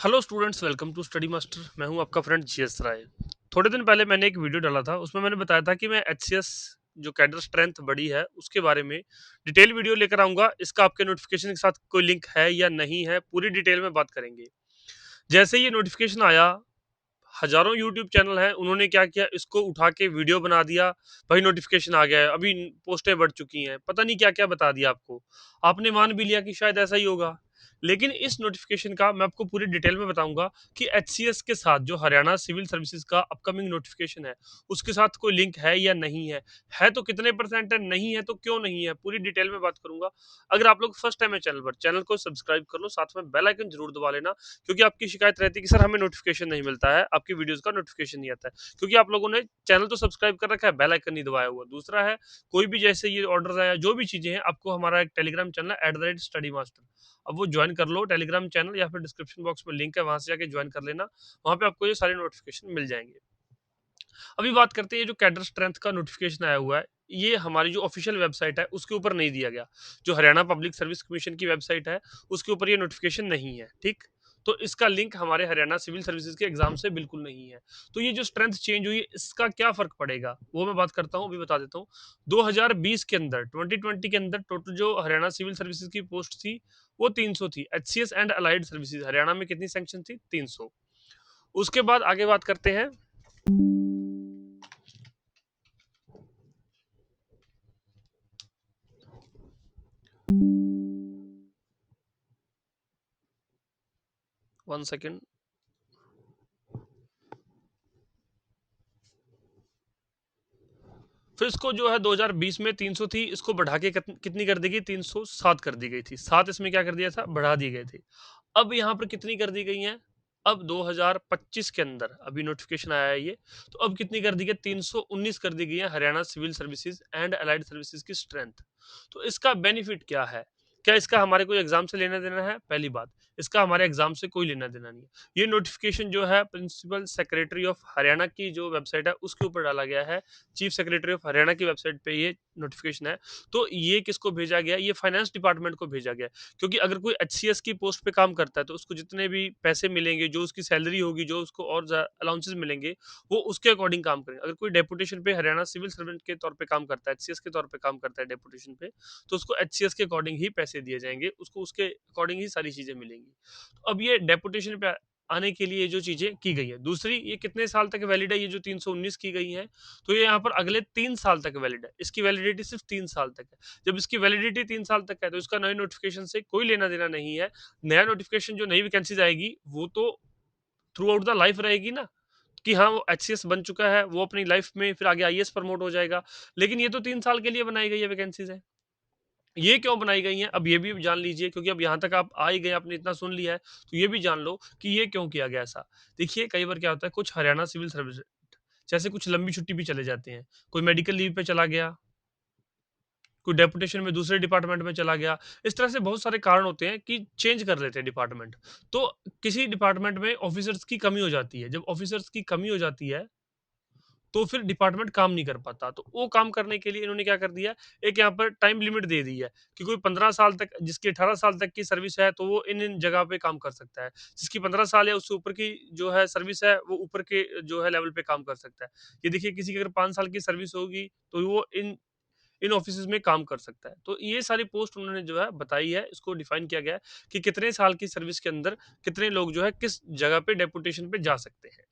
Hello students, welcome to Study Master. मैं हूं आपका फ्रेंड जीएस राय। थोड़े दिन पहले मैंने एक वीडियो डाला था, उसमें मैंने बताया था कि मैं एचसीएस जो कैडर स्ट्रेंथ बढ़ी है उसके बारे में डिटेल वीडियो लेकर आऊंगा। इसका आपके नोटिफिकेशन के साथ कोई लिंक है या नहीं है, पूरी डिटेल में बात करेंगे। जैसे ये नोटिफिकेशन आया, हजारों यूट्यूब चैनल हैं, उन्होंने क्या किया, इसको उठा के वीडियो बना दिया। भाई नोटिफिकेशन आ गया है, अभी पोस्टें बढ़ चुकी हैं, पता नहीं क्या क्या बता दिया आपको। आपने मान भी लिया कि शायद ऐसा ही होगा। लेकिन इस नोटिफिकेशन का मैं आपको पूरी डिटेल में बताऊंगा कि एचसीएस के साथ जो हरियाणा सिविल सर्विसेज का अपकमिंग नोटिफिकेशन है, उसके साथ कोई लिंक है या नहीं है तो कितने परसेंट है, नहीं है तो क्यों नहीं है, पूरी डिटेल में बात करूंगा। अगर आप लोग फर्स्ट टाइम है चैनल पर, चैनल को सब्सक्राइब कर लो, साथ में बेल आइकन जरूर दबा लेना। क्योंकि आपकी शिकायत रहती है कि सर हमें नोटिफिकेशन नहीं मिलता है, आपकी वीडियोस का नोटिफिकेशन नहीं आता है, क्योंकि आप लोगों ने चैनल तो सब्सक्राइब कर रखा है, बेल आइकन नहीं दबाया हुआ। दूसरा है, कोई भी जैसे ये ऑर्डर है या जो भी चीजें हैं, आपको हमारा एक टेलीग्राम चैनल है @स्टडी मास्टर, अब वो ज्वाइन कर लो टेलीग्राम चैनल, या फिर डिस्क्रिप्शन बॉक्स में लिंक है, वहां से जाके ज्वाइन कर लेना। वहां पे आपको ये सारे नोटिफिकेशन मिल जाएंगे। अभी बात करते हैं, जो कैडर स्ट्रेंथ का नोटिफिकेशन आया हुआ है, ये हमारी जो ऑफिशियल वेबसाइट है उसके ऊपर नहीं दिया गया। जो हरियाणा पब्लिक सर्विस कमीशन की वेबसाइट है, उसके ऊपर ये नोटिफिकेशन नहीं है, ठीक। तो इसका लिंक हमारे हरियाणा सिविल सर्विसेज के एग्जाम से बिल्कुल नहीं है। तो ये जो स्ट्रेंथ चेंज हुई, इसका क्या फर्क पड़ेगा वो मैं बात करता हूँ, अभी बता देता हूँ। 2020 के अंदर, 2020 के अंदर टोटल जो हरियाणा सिविल सर्विसेज की पोस्ट थी, वो 300 थी। HCS and allied services Haryana में कितनी सैंक्शन थी? 300। उसके बाद आगे बात करते हैं। 1 सेकेंड। फिर इसको जो है 2020 में 300 थी, इसको बढ़ा के कितनी कर दी गई? 307 कर दी गई थी। सात इसमें क्या कर दिया था? बढ़ा दिए गए थे। अब यहाँ पर कितनी कर दी गई है? अब 2025 के अंदर अभी नोटिफिकेशन आया है ये, तो अब कितनी कर दी गई? 319 कर दी गई है Haryana civil services and allied services की स्ट्रेंथ। तो इसका बेनिफिट क्या है? क्या इसका हमारे कोई एग्जाम से लेना देना है? पहली बात, इसका हमारे एग्जाम से कोई लेना देना नहीं है। ये नोटिफिकेशन जो है प्रिंसिपल सेक्रेटरी ऑफ हरियाणा की जो वेबसाइट है उसके ऊपर डाला गया है। चीफ सेक्रेटरी ऑफ हरियाणा की वेबसाइट पे ये नोटिफिकेशन है। तो ये किसको भेजा गया? ये फाइनेंस डिपार्टमेंट को भेजा गया। क्योंकि अगर कोई एचसीएस की पोस्ट पे काम करता है, तो उसको जितने भी पैसे मिलेंगे, जो उसकी सैलरी होगी, जो उसको और अलाउंसेस मिलेंगे, वो उसके अकॉर्डिंग काम करेंगे। अगर कोई डेपुटेशन पे हरियाणा सिविल सर्वेंट के तौर पे काम करता है, एचसीएस के तौर पे काम करता है डेपुटेशन पे, तो उसको एचसीएस के अकॉर्डिंग ही पैसे दिए जाएंगे, उसको उसके अकॉर्डिंग ही सारी चीजें मिलेंगी। तो अब ये डेपुटेशन पे आने के लिए जो चीजें की गई है, दूसरी, ये कितने साल तक वैलिड है? ये जो 319 की गई है, तो ये यहाँ पर अगले 3 साल तक वैलिड है। इसकी वैलिडिटी सिर्फ 3 साल तक है। जब इसकी वैलिडिटी 3 साल तक है, तो इसका नए नोटिफिकेशन से कोई लेना देना नहीं है। नया नोटिफिकेशन जो नई वैकेंसीज आएगी, वो तो थ्रू आउट द लाइफ रहेगी ना, कि हाँ वो एचसीएस बन चुका है, वो अपनी लाइफ में फिर आगे आईएएस प्रमोट हो जाएगा। लेकिन ये तो 3 साल के लिए बनाई गई है वैकेंसीज है। ये क्यों बनाई गई हैं, अब ये भी जान लीजिए, क्योंकि अब यहाँ तक आप आ ही गए, आपने इतना सुन लिया है, तो ये भी जान लो कि ये क्यों किया गया ऐसा। देखिए, कई बार क्या होता है, कुछ हरियाणा सिविल सर्विस जैसे कुछ लंबी छुट्टी भी चले जाते हैं, कोई मेडिकल लीव पे चला गया, कोई डेपुटेशन में दूसरे डिपार्टमेंट में चला गया। इस तरह से बहुत सारे कारण होते हैं कि चेंज कर लेते हैं डिपार्टमेंट। तो किसी डिपार्टमेंट में ऑफिसर्स की कमी हो जाती है, जब ऑफिसर्स की कमी हो जाती है, तो फिर डिपार्टमेंट काम नहीं कर पाता। तो वो काम करने के लिए इन्होंने क्या कर दिया, एक यहाँ पर टाइम लिमिट दे दी है कि कोई 15 साल तक, जिसकी 18 साल तक की सर्विस है, तो वो इन इन जगह पे काम कर सकता है। जिसकी 15 साल या उससे ऊपर की जो है सर्विस है, वो ऊपर के जो है लेवल पे काम कर सकता है। ये देखिए, किसी की अगर 5 साल की सर्विस होगी, तो वो इन इन ऑफिस में काम कर सकता है। तो ये सारी पोस्ट उन्होंने जो है बताई है, इसको डिफाइन किया गया है कि कितने साल की सर्विस के अंदर कितने लोग जो है किस जगह पे डेपुटेशन पे जा सकते हैं।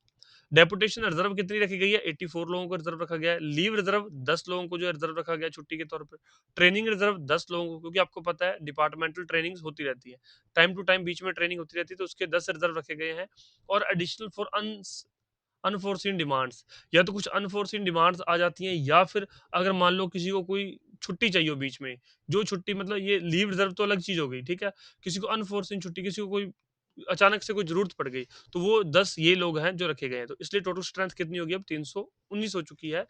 डेपुटेशन रिजर्व कितनी रखी गई है? 84 लोगों को रिजर्व रखा गया है। लीव रिजर्व 10 लोगों को जो है रिजर्व रखा गया है छुट्टी के तौर पर। ट्रेनिंग रिजर्व 10 लोगों को, क्योंकि आपको पता है डिपार्टमेंटल ट्रेनिंग्स होती रहती है, टाइम टू टाइम बीच में ट्रेनिंग होती रहती है, तो उसके 10 रिजर्व रखे गए हैं। और एडिशनल फॉर अनफोर्सिन डिमांड्स, या तो कुछ अनफोर्सिन डिमांड्स आ जाती हैं, या फिर अगर मान लो किसी को कोई छुट्टी चाहिए हो बीच में, जो छुट्टी, मतलब ये लीव रिजर्व तो अलग चीज हो गई, ठीक है। किसी को अनफोर्सिन छुट्टी, किसी को कोई अचानक से कोई जरूरत पड़ गई, तो वो 10 ये लोग हैं जो रखे गए हैं। तो इसलिए टोटल स्ट्रेंथ कितनी होगी? अब 319 हो चुकी है।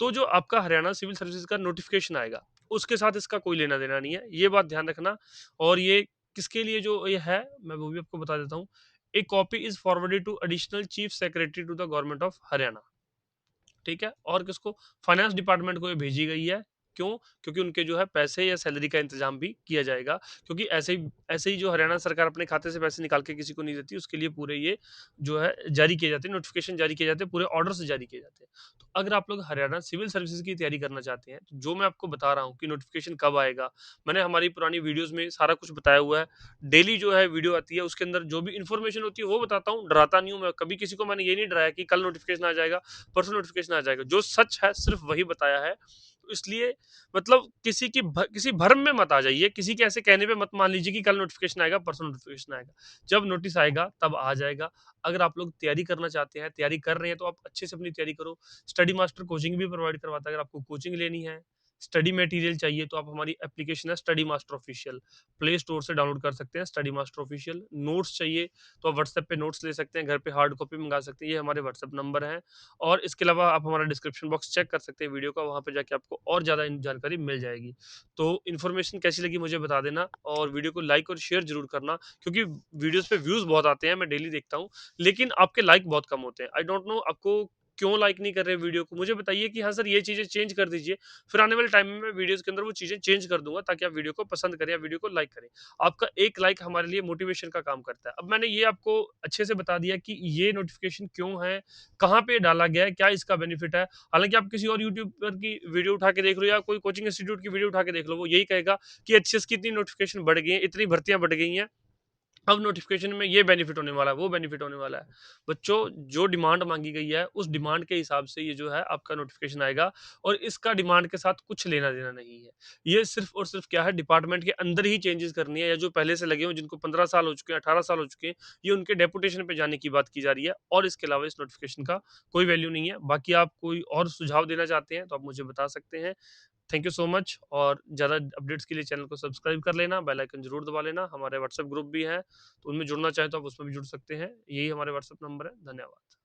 तो जो आपका हरियाणा सिविल सर्विसेज का नोटिफिकेशन आएगा, उसके साथ इसका कोई लेना देना नहीं है, ये बात ध्यान रखना। और ये किसके लिए जो ये है, मैं वो भी आपको बता देता हूँ। A copy is forwarded to additional chief secretary to the government of Haryana, ठीक है। और किसको? फाइनेंस डिपार्टमेंट को ये भेजी गई है। क्यों? क्योंकि उनके जो है पैसे या सैलरी का इंतज़ाम भी किया जाएगा, क्योंकि ऐसे ही जो हरियाणा सरकार अपने खाते से पैसे निकाल के किसी को नहीं देती, उसके लिए पूरे ये जो है जारी किए जाते हैं, नोटिफ़िकेशन जारी किए जाते हैं, पूरे ऑर्डर्स जारी किए जाते हैं। तो अगर आप लोग हरियाणा सिविल सर्विसेज़ की तैयारी करना चाहते हैं, तो जो मैं आपको बता रहा हूँ कि नोटिफ़िकेशन कब आएगा, मैंने हमारी पुरानी वीडियोज़ में सारा कुछ बताया हुआ है। डेली जो है वीडियो आती है, उसके अंदर जो भी इन्फॉर्मेशन होती है वो बताता हूँ, डराता नहीं हूँ मैं। कभी किसी को मैंने ये नहीं डराया कि कल नोटिफ़िकेशन आ जाएगा, परसों नोटिफ़िकेशन आ जाएगा। जो सच है सिर्फ़ वही बताया है। तो इसलिए मतलब किसी भ्रम में मत आ जाइए, किसी के ऐसे कहने पे मत मान लीजिए कि कल नोटिफ़िकेशन आएगा, परसों नोटिफ़िकेशन आएगा। जब नोटिस आएगा तब आ जाएगा। अगर आप लोग तैयारी करना चाहते हैं, तैयारी कर रहे हैं, तो आप अच्छे से अपनी तैयारी करो। स्टडी मास्टर कोचिंग भी प्रोवाइड करवाता है, अगर आपको कोचिंग लेनी है, स्टडी मटेरियल चाहिए, तो आप हमारी एप्लीकेशन है study master official, play store से डाउनलोड कर सकते हैं स्टडी मास्टर ऑफिशियल। नोट्स चाहिए तो आप व्हाट्सएप पे नोट्स ले सकते हैं, घर पे हार्ड कॉपी मंगा सकते हैं, ये हमारे व्हाट्सएप नंबर है। और इसके अलावा आप हमारा डिस्क्रिप्शन बॉक्स चेक कर सकते हैं वीडियो का, वहाँ पे जाके आपको और ज़्यादा जानकारी मिल जाएगी। तो इन्फॉर्मेशन कैसी लगी मुझे बता देना, और वीडियो को लाइक और शेयर जरूर करना, क्योंकि वीडियोस पे व्यूज़ बहुत आते हैं, मैं डेली देखता हूँ, लेकिन आपके लाइक बहुत कम होते हैं। आई डोंट नो आपको क्यों लाइक नहीं कर रहे वीडियो को, मुझे बताइए कि हाँ सर ये चीज़ें चेंज कर दीजिए। फिर आने वाले टाइम में मैं वीडियोज़ के अंदर वो चीज़ें चेंज कर दूँगा, ताकि आप वीडियो को पसंद करें या वीडियो को लाइक करें। आपका एक लाइक हमारे लिए मोटिवेशन का काम करता है। अब मैंने ये आपको अच्छे से बता दिया कि ये नोटिफ़िकेशन क्यों है, कहाँ पे डाला गया है, क्या इसका बेनिफिट है। हालाँकि आप किसी और यूट्यूबर की वीडियो उठा के देख लो या कोई कोचिंग इंस्टीट्यूट की वीडियो उठा के देख लो, वो यही कहेगा कि एचसीएस की इतनी नोटिफ़िकेशन बढ़ गई है, इतनी भर्तियाँ बढ़ गई हैं। अब नोटिफ़िकेशन में ये बेनिफिट होने वाला है, वो बेनिफिट होने वाला है। बच्चों, जो डिमांड माँगी गई है, उस डिमांड के हिसाब से ये जो है आपका नोटिफ़िकेशन आएगा, और इसका डिमांड के साथ कुछ लेना-देना नहीं है। ये सिर्फ़ और सिर्फ़ क्या है, डिपार्टमेंट के अंदर ही चेंजेज़ करनी है, या जो पहले से लगे हों, जिनको 15 साल हो चुके हैं, 18 साल हो चुके हैं, ये उनके डेपुटेशन पे जाने की बात की जा रही है, और इसके अलावा इस नोटिफ़िकेशन का कोई वैल्यू नहीं है। बाकी आप कोई और सुझाव देना चाहते हैं, तो आप मुझे बता सकते हैं। थैंक यू सो मच, और ज़्यादा अपडेट्स के लिए चैनल को सब्सक्राइब कर लेना, बेल आइकन ज़रूर दबा लेना। हमारे व्हाट्सएप ग्रुप भी है, तो उनमें जुड़ना चाहें तो आप उसमें भी जुड़ सकते हैं। यही हमारे व्हाट्सएप नंबर है। धन्यवाद।